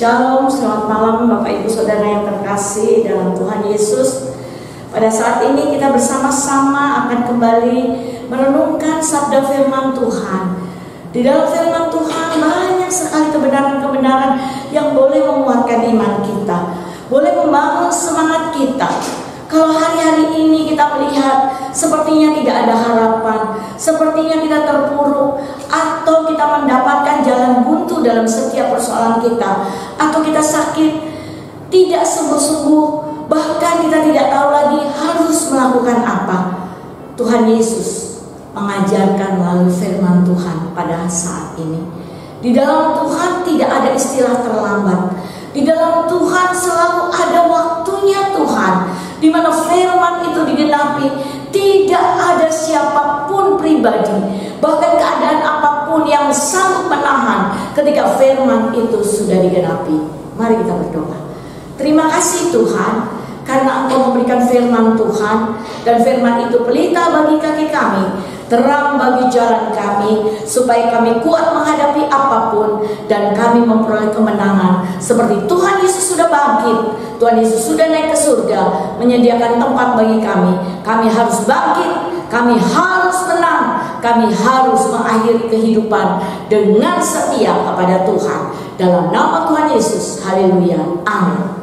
Shalom, selamat malam Bapak Ibu Saudara yang terkasih dalam Tuhan Yesus. Pada saat ini kita bersama-sama akan kembali merenungkan sabda firman Tuhan. Di dalam firman Tuhan banyak sekali kebenaran-kebenaran yang boleh menguatkan iman kita, boleh membangun semangat kita. Kalau hari-hari ini kita melihat sepertinya tidak ada harapan, sepertinya kita terpuruk, atau kita mendapatkan jalan buntu dalam setiap persoalan kita, atau kita sakit, tidak sembuh-sembuh, bahkan kita tidak tahu lagi harus melakukan apa. Tuhan Yesus mengajarkan melalui firman Tuhan pada saat ini. Di dalam Tuhan tidak ada istilah terlambat. Di dalam Tuhan selalu ada waktunya Tuhan, di mana firman itu digenapi. Tidak ada siapapun pribadi, bahkan keadaan apapun yang sanggup menahan ketika firman itu sudah digenapi. Mari kita berdoa. Terima kasih Tuhan, karena Engkau memberikan firman Tuhan, dan firman itu pelita bagi kaki kami, terang bagi jalan kami, supaya kami kuat menghadapi apapun, dan kami memperoleh kemenangan. Seperti Tuhan Yesus sudah bangkit, Tuhan Yesus sudah naik ke surga, menyediakan tempat bagi kami. Kami harus bangkit, kami harus menang, kami harus mengakhiri kehidupan dengan setia kepada Tuhan. Dalam nama Tuhan Yesus, haleluya, amin.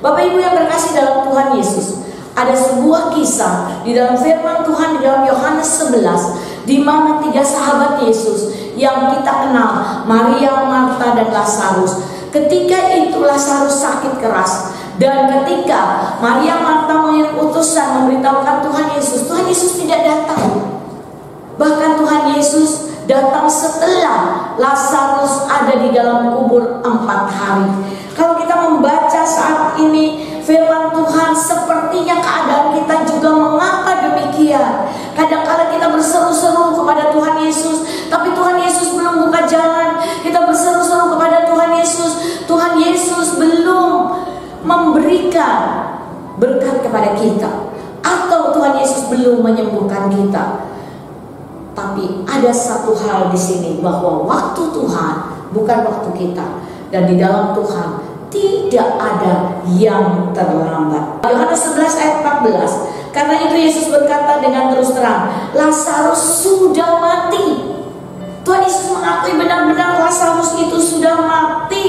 Bapak Ibu yang terkasih dalam Tuhan Yesus, ada sebuah kisah di dalam firman Tuhan di dalam Yohanes 11, di mana 3 sahabat Yesus yang kita kenal, Maria, Marta, dan Lazarus. Ketika itu Lazarus sakit keras, dan ketika Maria, Marta mengirim utusan memberitahukan Tuhan Yesus tidak datang. Bahkan Tuhan Yesus datang setelah Lazarus ada di dalam kubur 4 hari. Kalau kita membaca saat ini firman Tuhan, sepertinya keadaan kita juga mengapa demikian. Kadang-kala kita berseru-seru kepada Tuhan Yesus, tapi Tuhan Yesus belum buka jalan. Kita berseru-seru kepada Tuhan Yesus belum memberikan berkat kepada kita, atau Tuhan Yesus belum menyembuhkan kita. Tapi ada satu hal di sini, bahwa waktu Tuhan bukan waktu kita, dan di dalam Tuhan tidak ada yang terlambat. Yohanes 11 ayat 14. Karena itu Yesus berkata dengan terus terang, Lazarus sudah mati. Tuhan Yesus mengakui benar-benar Lazarus itu sudah mati.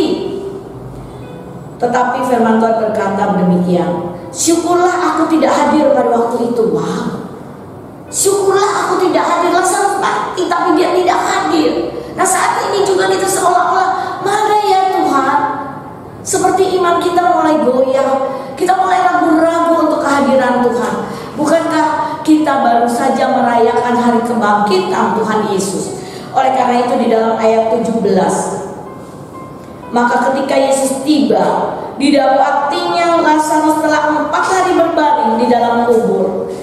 Tetapi firman Tuhan berkata demikian, syukurlah aku tidak hadir pada waktu itu. Wow, syukurlah aku tidak hadir. Lazarus mati tapi dia tidak hadir. Nah saat ini juga kita seolah-olah, mana ya Tuhan? Seperti iman kita mulai goyah, kita mulai ragu-ragu untuk kehadiran Tuhan. Bukankah kita baru saja merayakan hari kebangkitan Tuhan Yesus? Oleh karena itu di dalam ayat 17, maka ketika Yesus tiba, didapatinya Lazarus telah 4 hari berbaring di dalam kubur.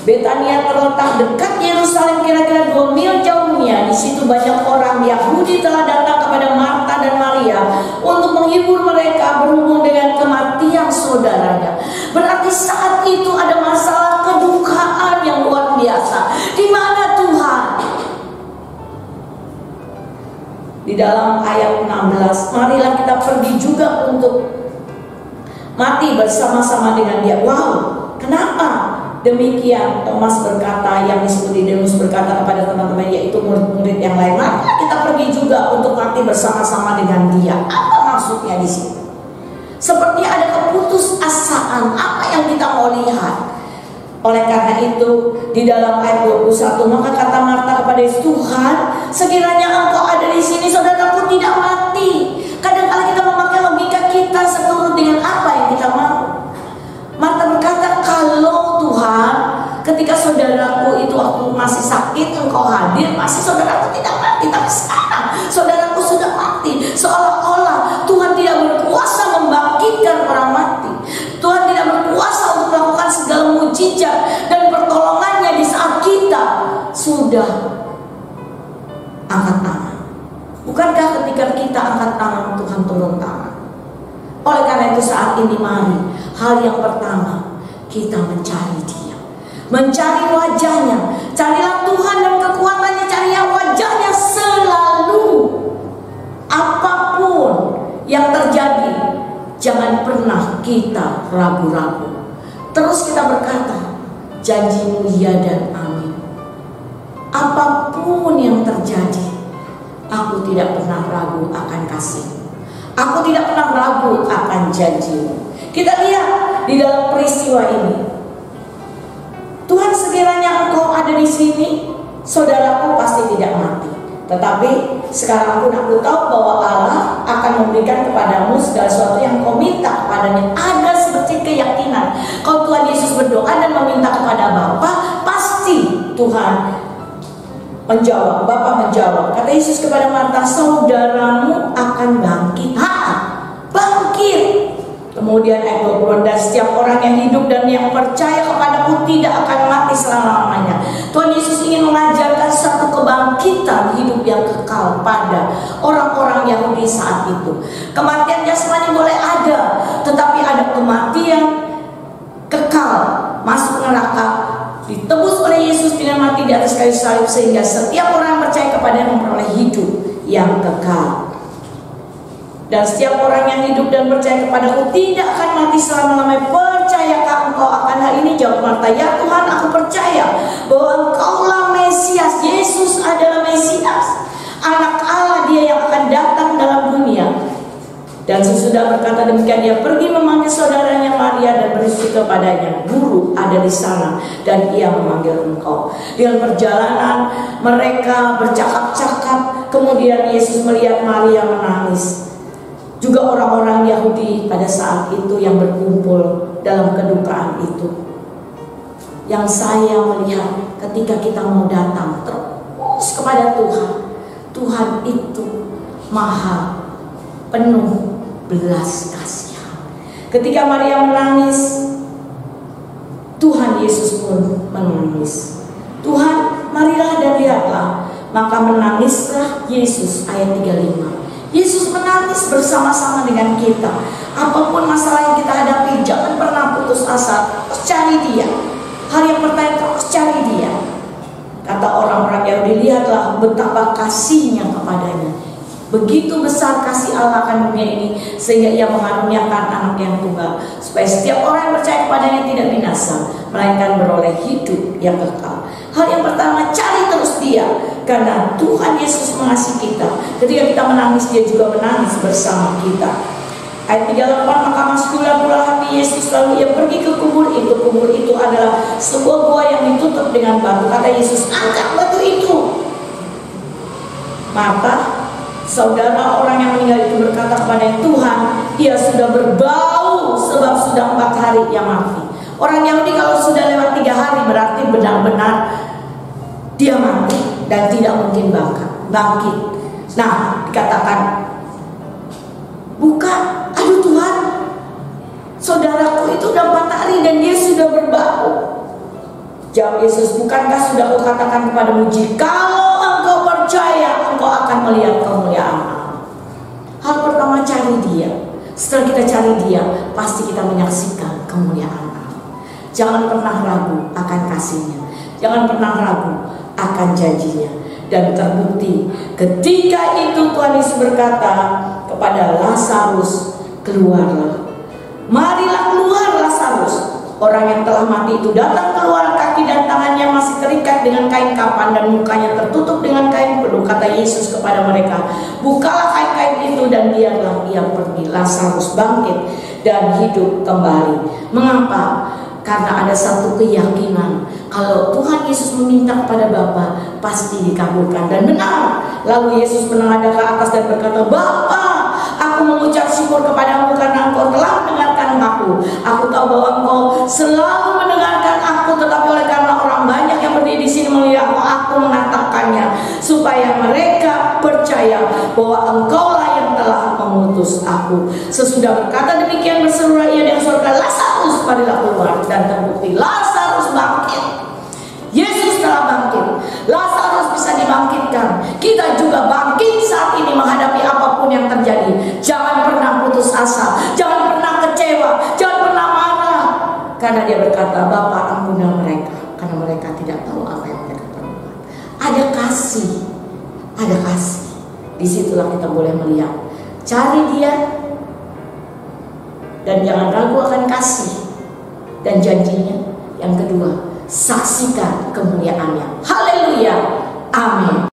Betania terletak dekat Yerusalem, kira-kira 2 mil jauhnya. Di situ banyak orang Yahudi telah datang kepada Marta dan Maria untuk menghibur mereka berhubung dengan kematian saudaranya. Berarti saat itu ada masalah kedukaan yang luar biasa. Di mana Tuhan? Di dalam ayat 16, marilah kita pergi juga untuk mati bersama-sama dengan dia. Wow, kenapa? Demikian Thomas berkata, yang disebut Didimus berkata kepada teman-teman, yaitu murid-murid yang lain, maka kita pergi juga untuk mati bersama-sama dengan dia. Apa maksudnya di sini? Seperti ada keputusasaan, apa yang kita mau lihat. Oleh karena itu di dalam ayat 21, maka kata Marta kepada Yesus, Tuhan, sekiranya Engkau ada di sini, saudaraku tidak mati. Kadang-kadang kita memakai logika kita seturut dengan apa yang kita mau. Marta berkata, kalau Tuhan, ketika saudaraku itu waktu masih sakit Engkau hadir, masih saudaraku tidak mati. Tapi sekarang saudaraku sudah mati. Seolah-olah Tuhan tidak berkuasa membangkitkan orang mati. Tuhan tidak berkuasa untuk melakukan segala mujizat dan pertolongannya di saat kita sudah angkat tangan. Bukankah ketika kita angkat tangan, Tuhan turun tangan? Oleh karena itu saat ini mari, hal yang pertama, kita mencari Dia, mencari wajahnya. Carilah Tuhan dan kekuatannya, carilah wajahnya selalu. Apapun yang terjadi, kita ragu-ragu. Terus kita berkata, janji-Mu ya dan amin. Apapun yang terjadi, aku tidak pernah ragu akan kasih-Mu. Aku tidak pernah ragu akan janji-Mu. Kita lihat di dalam peristiwa ini, Tuhan, sekiranya Engkau ada di sini, saudaraku pasti tidak mati. Tetapi sekarang pun aku tahu bahwa Allah akan memberikan kepadamu segala sesuatu yang kau minta kepadanya. Ada seperti keyakinan. Kalau Tuhan Yesus berdoa dan meminta kepada Bapa, pasti Tuhan menjawab. Bapa menjawab. Kata Yesus kepada Marta, saudaramu akan bangkit. Bangkit. Kemudian ayat 20, dan setiap orang yang hidup dan yang percaya kepadaku tidak akan mati selama-lamanya. Tuhan Yesus ingin mengajarkan satu kebangkitan hidup yang kekal pada orang-orang Yahudi saat itu. Kematian jasmani boleh ada, tetapi ada kematian kekal, masuk neraka, ditebus oleh Yesus dengan mati di atas kayu salib, sehingga setiap orang yang percaya kepadanya memperoleh hidup yang kekal. Dan setiap orang yang hidup dan percaya kepadaku tidak akan mati selama-lamanya. Percayakah engkau akan hal ini? Jawab Marta, ya Tuhan, aku percaya bahwa Engkaulah Mesias. Yesus adalah Mesias, Anak Allah, Dia yang akan datang dalam dunia. Dan sesudah berkata demikian, dia pergi memanggil saudaranya Maria dan berseru kepadanya, Guru ada di sana dan ia memanggil engkau. Dengan perjalanan mereka bercakap-cakap, kemudian Yesus melihat Maria menangis. Juga orang-orang Yahudi pada saat itu yang berkumpul dalam kedukaan itu. Yang saya melihat ketika kita mau datang terus kepada Tuhan, Tuhan itu maha penuh belas kasihan. Ketika Maria menangis, Tuhan Yesus pun menangis. Tuhan, marilah dan lihatlah. Maka menangislah Yesus, ayat 35. Yesus menangis bersama-sama dengan kita. Apapun masalah yang kita hadapi, jangan pernah putus asa. Terus cari Dia. Hal yang pertama, terus cari Dia. Kata orang-orang Yahudi, lihatlah betapa kasihnya kepadanya. Begitu besar kasih Allah akan dunia ini, sehingga Ia mengaruniakan anak yang tunggal, supaya setiap orang yang percaya kepadanya tidak binasa, melainkan beroleh hidup yang kekal. Hal yang pertama, cari terus Dia, karena Tuhan Yesus mengasihi kita. Ketika kita menangis, Dia juga menangis bersama kita. Ayat 38, maka masuklah pula hati Yesus, lalu Ia pergi ke kubur itu. Kubur itu adalah sebuah gua yang ditutup dengan batu. Kata Yesus, angkat batu itu. Maka saudara orang yang meninggal itu berkata kepada Tuhan, ia sudah berbau sebab sudah 4 hari ia mati. Orang Yahudi kalau sudah lewat 3 hari berarti benar-benar dia mati dan tidak mungkin bangkit. Nah, dikatakan, bukan, aduh Tuhan, saudaraku itu udah 4 hari dan dia sudah berbau. Jawab Yesus, bukankah sudah kukatakan kepadamu, jikalau engkau percaya, engkau akan melihat kemuliaan Allah. Hal pertama, cari Dia. Setelah kita cari Dia, pasti kita menyaksikan kemuliaan Allah. Jangan pernah ragu akan kasih-Nya. Jangan pernah ragu akan janji-Nya. Dan terbukti ketika itu Tuhan Yesus berkata kepada Lazarus, keluarlah. Marilah keluar Lazarus. Orang yang telah mati itu datang keluar, kaki dan tangannya masih terikat dengan kain kapan dan mukanya tertutup dengan kain peluh. Kata Yesus kepada mereka, bukalah kain-kain itu, dan biarlah ia pergi. Lazarus bangkit dan hidup kembali. Mengapa? Karena ada satu keyakinan, kalau Tuhan Yesus meminta kepada Bapa, pasti dikabulkan dan benar. Lalu Yesus menengadah ke atas dan berkata, Bapa, aku mengucap syukur kepadamu karena Engkau telah mendengarkan aku. Aku tahu bahwa Engkau selalu mendengarkan aku, tetapi oleh karena orang banyak yang berdiri di sini melihat aku mengatakannya, supaya mereka percaya bahwa Engkaulah yang telah mengutus aku. Sesudah berkata demikian, berserulah ia dengan suara, Lazarus, marilah keluar. Dan terbukti Lazarus bangkit. Yesus telah bangkit. Lazarus bisa dibangkitkan. Kita juga bangkit saat ini menghadapi apapun yang terjadi. Jangan pernah putus asa, jangan pernah kecewa, jangan pernah marah. Karena Dia berkata, Bapa, ampunilah mereka, karena mereka tidak tahu apa yang mereka perbuat. Ada kasih, ada kasih. Disitulah kita boleh melihat. Cari Dia, dan jangan ragu akan kasih dan janjinya. Yang kedua, saksikan kemuliaannya. Haleluya, amin.